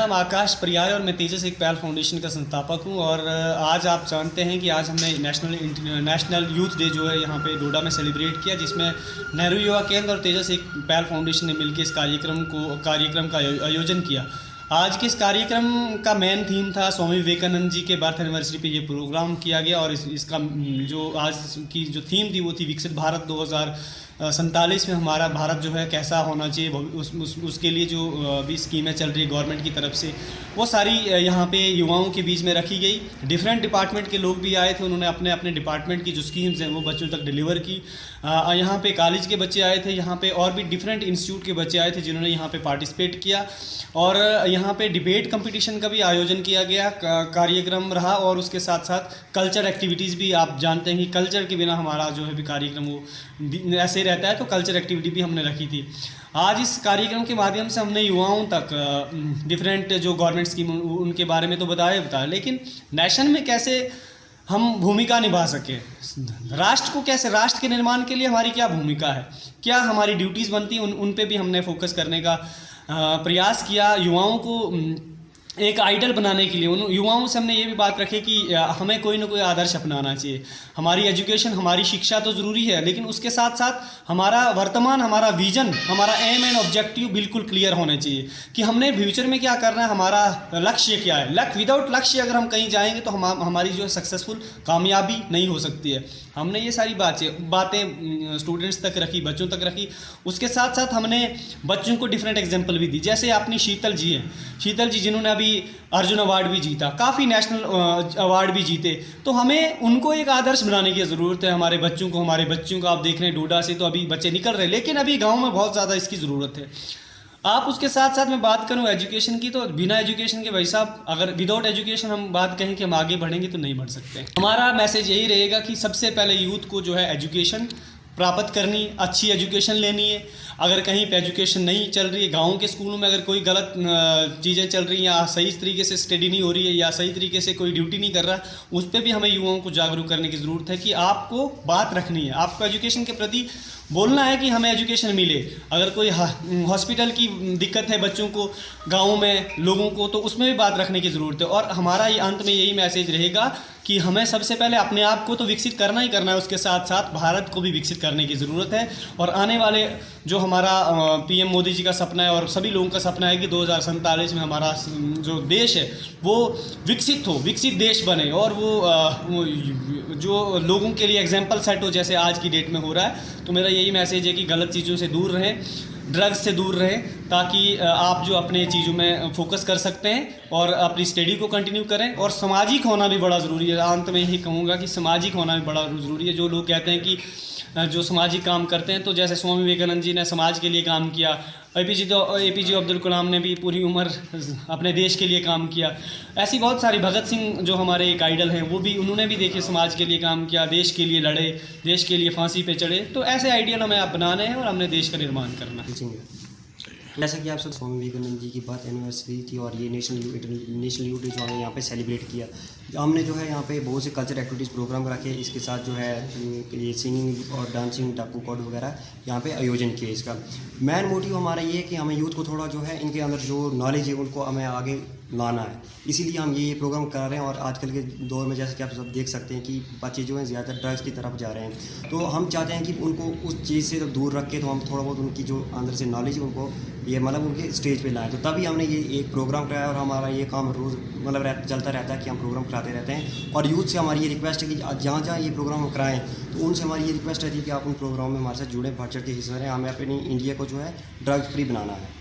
नाम आकाश प्रियाय और मैं तेजस इकबाल फाउंडेशन का संस्थापक हूं। और आज आप जानते हैं कि आज हमने नेशनल यूथ डे जो है यहाँ पे डोडा में सेलिब्रेट किया, जिसमें नेहरू युवा केंद्र और तेजस इकबाल फाउंडेशन ने मिलकर इस कार्यक्रम का आयोजन किया। आज के इस कार्यक्रम का मेन थीम था स्वामी विवेकानंद जी के बर्थ एनिवर्सरी पे ये प्रोग्राम किया गया। और इसका जो आज की जो थीम थी वो थी विकसित भारत 2047 में हमारा भारत जो है कैसा होना चाहिए। उसके लिए जो भी स्कीमें चल रही है गवर्नमेंट की तरफ से, वो सारी यहाँ पे युवाओं के बीच में रखी गई। डिफरेंट डिपार्टमेंट के लोग भी आए थे, उन्होंने अपने अपने डिपार्टमेंट की जो स्कीम्स हैं वो बच्चों तक डिलीवर की। यहाँ पे कॉलेज के बच्चे आए थे, यहाँ पे और भी डिफरेंट इंस्टीट्यूट के बच्चे आए थे जिन्होंने यहाँ पे पार्टिसिपेट किया। और यहाँ पे डिबेट कंपटीशन का भी आयोजन किया गया, कार्यक्रम रहा। और उसके साथ साथ कल्चर एक्टिविटीज़ भी, आप जानते हैं कि कल्चर के बिना हमारा जो है भी कार्यक्रम वो ऐसे रहता है, तो कल्चर एक्टिविटी भी हमने रखी थी। आज इस कार्यक्रम के माध्यम से हमने युवाओं तक डिफरेंट जो गवर्नमेंट स्कीम उनके बारे में तो बताया, लेकिन नेशन में कैसे हम भूमिका निभा सके, राष्ट्र को कैसे, राष्ट्र के निर्माण के लिए हमारी क्या भूमिका है, क्या हमारी ड्यूटीज़ बनती हैं, उन पे भी हमने फोकस करने का प्रयास किया। युवाओं को एक आइडल बनाने के लिए उन युवाओं से हमने ये भी बात रखी कि हमें कोई ना कोई आदर्श अपनाना चाहिए। हमारी एजुकेशन, हमारी शिक्षा तो ज़रूरी है, लेकिन उसके साथ साथ हमारा वर्तमान, हमारा विजन, हमारा एम एंड ऑब्जेक्टिव बिल्कुल क्लियर होने चाहिए कि हमने फ्यूचर में क्या करना है, हमारा लक्ष्य क्या है। विदाउट लक्ष्य अगर हम कहीं जाएंगे तो हमारी जो है सक्सेसफुल कामयाबी नहीं हो सकती है। हमने ये सारी बातें स्टूडेंट्स तक रखी, बच्चों तक रखी। उसके साथ साथ हमने बच्चों को डिफरेंट एग्जाम्पल भी दी। जैसे अपनी शीतल जी हैं, शीतल जी जिन्होंने अभी अर्जुन अवार्ड भी जीता, काफ़ी नेशनल अवार्ड भी जीते, तो हमें उनको एक आदर्श बनाने की ज़रूरत है। हमारे बच्चों को आप देख रहे हैं डोडा से तो अभी बच्चे निकल रहे हैं, लेकिन अभी गाँव में बहुत ज़्यादा इसकी ज़रूरत है। आप उसके साथ साथ मैं बात करूं एजुकेशन की, तो बिना एजुकेशन के भाई साहब, अगर विदाउट एजुकेशन हम बात कहें कि हम आगे बढ़ेंगे तो नहीं बढ़ सकते। हमारा मैसेज यही रहेगा कि सबसे पहले यूथ को जो है एजुकेशन प्राप्त करनी, अच्छी एजुकेशन लेनी है। अगर कहीं पे एजुकेशन नहीं चल रही है, गाँव के स्कूलों में अगर कोई गलत चीज़ें चल रही हैं या सही तरीके से स्टडी नहीं हो रही है या सही तरीके से कोई ड्यूटी नहीं कर रहा, उस पर भी हमें युवाओं को जागरूक करने की ज़रूरत है कि आपको बात रखनी है, आपको एजुकेशन के प्रति बोलना है कि हमें एजुकेशन मिले। अगर कोई हॉस्पिटल की दिक्कत है बच्चों को, गाँव में लोगों को, तो उसमें भी बात रखने की ज़रूरत है। और हमारा ये अंत में यही मैसेज रहेगा कि हमें सबसे पहले अपने आप को तो विकसित करना ही करना है, उसके साथ साथ भारत को भी विकसित करने की ज़रूरत है। और आने वाले जो हमारा पीएम मोदी जी का सपना है और सभी लोगों का सपना है कि 2047 में हमारा जो देश है वो विकसित हो, विकसित देश बने, और वो जो लोगों के लिए एग्जाम्पल सेट हो, जैसे आज की डेट में हो रहा है। तो मेरा यही मैसेज है कि गलत चीज़ों से दूर रहें, ड्रग्स से दूर रहें, ताकि आप जो अपने चीज़ों में फोकस कर सकते हैं और अपनी स्टडी को कंटिन्यू करें। और सामाजिक होना भी बड़ा ज़रूरी है। अंत में यही कहूँगा कि सामाजिक होना भी बड़ा ज़रूरी है। जो लोग कहते हैं कि जो सामाजिक काम करते हैं, तो जैसे स्वामी विवेकानंद जी ने समाज के लिए काम किया, एपीजे अब्दुल कलाम ने भी पूरी उम्र अपने देश के लिए काम किया। ऐसी बहुत सारी, भगत सिंह जो हमारे एक आइडल हैं, वो भी, उन्होंने भी देखिए समाज के लिए काम किया, देश के लिए लड़े, देश के लिए फांसी पे चढ़े। तो ऐसे आइडियल हमें आप बनाने हैं और हमने देश का निर्माण करना है। जैसा कि आप सब स्वामी विवेकानंद जी की बर्थ एनिवर्सरी थी और ये नेशनल यूथ डे जो हमने यहाँ पे सेलिब्रेट किया, हमने जो है यहाँ पे बहुत से कल्चर एक्टिविटीज़ प्रोग्राम रखे। इसके साथ जो है ये सिंगिंग और डांसिंग, टापू कॉर्ड वगैरह यहाँ पे आयोजन किए। इसका मेन मोटिव हमारा ये है कि हमें यूथ को थोड़ा जो है इनके अंदर जो नॉलेज है उनको हमें आगे लाना है, इसीलिए हम ये प्रोग्राम कर रहे हैं। और आजकल के दौर में जैसे कि आप सब देख सकते हैं कि बच्चे जो हैं ज़्यादा ड्रग्स की तरफ जा रहे हैं, तो हम चाहते हैं कि उनको उस चीज़ से दूर रख के तो हम थोड़ा बहुत उनकी जो अंदर से नॉलेज है उनको ये मतलब उनके स्टेज पे लाएं। तो तभी हमने ये एक प्रोग्राम कराया और हमारा ये काम रोज़ मतलब चलता रहता है कि हम प्रोग्राम कराते रहते हैं। और यूथ से हमारी ये रिक्वेस्ट है कि जहाँ जहाँ ये प्रोग्राम हम कराएँ, तो उनसे हमारी ये रिक्वेस्ट रहती है कि आप उन प्रोग्राम में हमारे साथ जुड़े, बढ़ चढ़ के हिस्सा लें। हमें अपनी इंडिया को जो है ड्रग्स फ्री बनाना है।